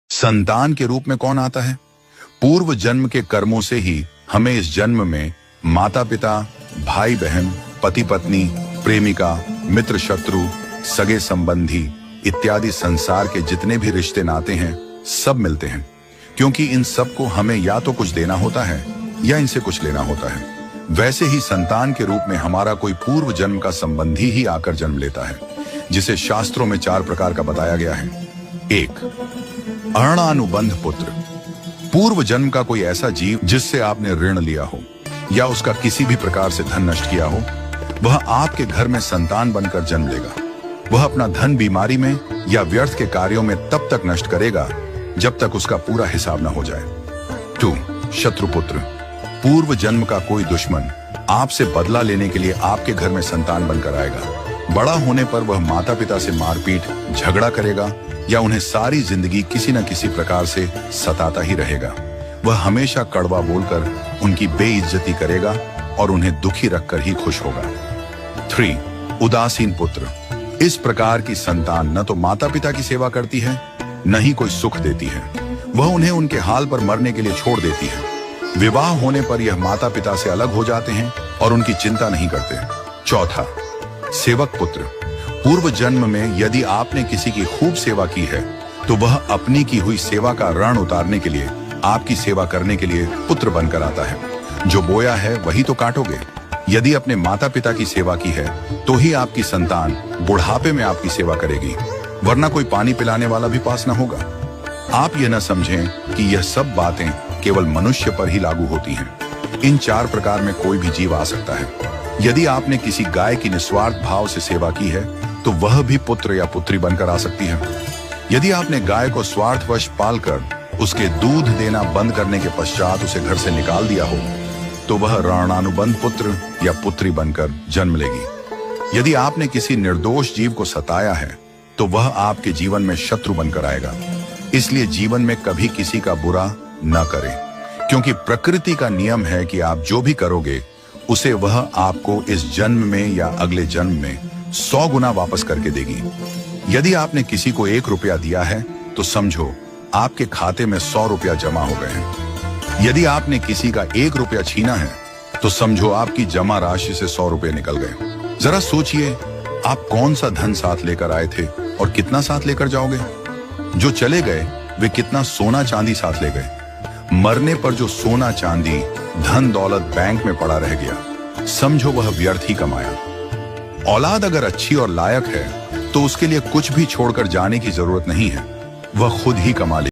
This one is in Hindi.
संतान के रूप में कौन आता है? पूर्व जन्म के कर्मों से ही हमें इस जन्म में माता पिता, भाई बहन, पति पत्नी, प्रेमिका, मित्र शत्रु, सगे संबंधी इत्यादि संसार के जितने भी रिश्ते नाते हैं सब मिलते हैं, क्योंकि इन सब को हमें या तो कुछ देना होता है या इनसे कुछ लेना होता है। वैसे ही संतान के रूप में हमारा कोई पूर्व जन्म का संबंधी ही आकर जन्म लेता है, जिसे शास्त्रों में 4 प्रकार का बताया गया है। 1. अणानुबंध पुत्र। पूर्व जन्म का कोई ऐसा जीव जिससे आपने ऋण लिया हो या उसका किसी भी प्रकार से धन नष्ट किया हो, वह आपके घर में संतान बनकर जन्म लेगा। वह अपना धन बीमारी में या व्यर्थ के कार्यों में तब तक नष्ट करेगा जब तक उसका पूरा हिसाब न हो जाए। 2. शत्रुपुत्र। पूर्व जन्म का कोई दुश्मन आपसे बदला लेने के लिए आपके घर में संतान बनकर आएगा। बड़ा होने पर वह माता पिता से मारपीट, झगड़ा करेगा या उन्हें सारी जिंदगी किसी न किसी प्रकार से सताता ही रहेगा। वह हमेशा कड़वा बोलकर उनकी बेइज्जती करेगा और उन्हें दुखी रखकर ही खुश होगा। 3. उदासीन पुत्र। इस प्रकार की संतान न तो माता पिता की सेवा करती है, न ही कोई सुख देती है। वह उन्हें उनके हाल पर मरने के लिए छोड़ देती है। विवाह होने पर यह माता पिता से अलग हो जाते हैं और उनकी चिंता नहीं करते। 4. सेवक पुत्र। पूर्व जन्म में यदि आपने किसी की खूब सेवा की है तो वह अपनी की हुई सेवा का ऋण उतारने के लिए आपकी सेवा करने के लिए पुत्र बनकर आता है। जो बोया है वही तो काटोगे। यदि अपने माता पिता की सेवा की है तो ही आपकी संतान बुढ़ापे में आपकी सेवा करेगी, वरना कोई पानी पिलाने वाला भी पास न होगा। आप यह न समझें कि यह सब बातें केवल मनुष्य पर ही लागू होती हैं। इन 4 प्रकार में कोई भी जीव आ सकता है। यदि आपने किसी गाय की निस्वार्थ भाव से सेवा की है तो वह भी पुत्र या पुत्री बनकर आ सकती है। यदि आपने गाय को स्वार्थवश पालकर उसके दूध देना बंद करने के पश्चात उसे घर से निकाल दिया हो तो वह ऋणानुबंध पुत्र या पुत्री बनकर जन्म लेगी। यदि आपने किसी निर्दोष जीव को सताया है तो वह आपके जीवन में शत्रु बनकर आएगा। इसलिए जीवन में कभी किसी का बुरा न करें, क्योंकि प्रकृति का नियम है कि आप जो भी करोगे उसे वह आपको इस जन्म में या अगले जन्म में 100 गुना वापस करके देगी। यदि आपने किसी को 1 रुपया दिया है तो समझो आपके खाते में 100 रुपया जमा हो गए हैं। यदि आपने किसी का 1 रुपया छीना है तो समझो आपकी जमा राशि से 100 रुपये निकल गए। जरा सोचिए, आप कौन सा धन साथ लेकर आए थे और कितना साथ लेकर जाओगे? जो चले गए वे कितना सोना चांदी साथ ले गए। मरने पर जो सोना चांदी धन दौलत बैंक में पड़ा रह गया, समझो वह व्यर्थ ही कमाया। औलाद अगर अच्छी और लायक है तो उसके लिए कुछ भी छोड़कर जाने की जरूरत नहीं है, वह खुद ही कमा ले।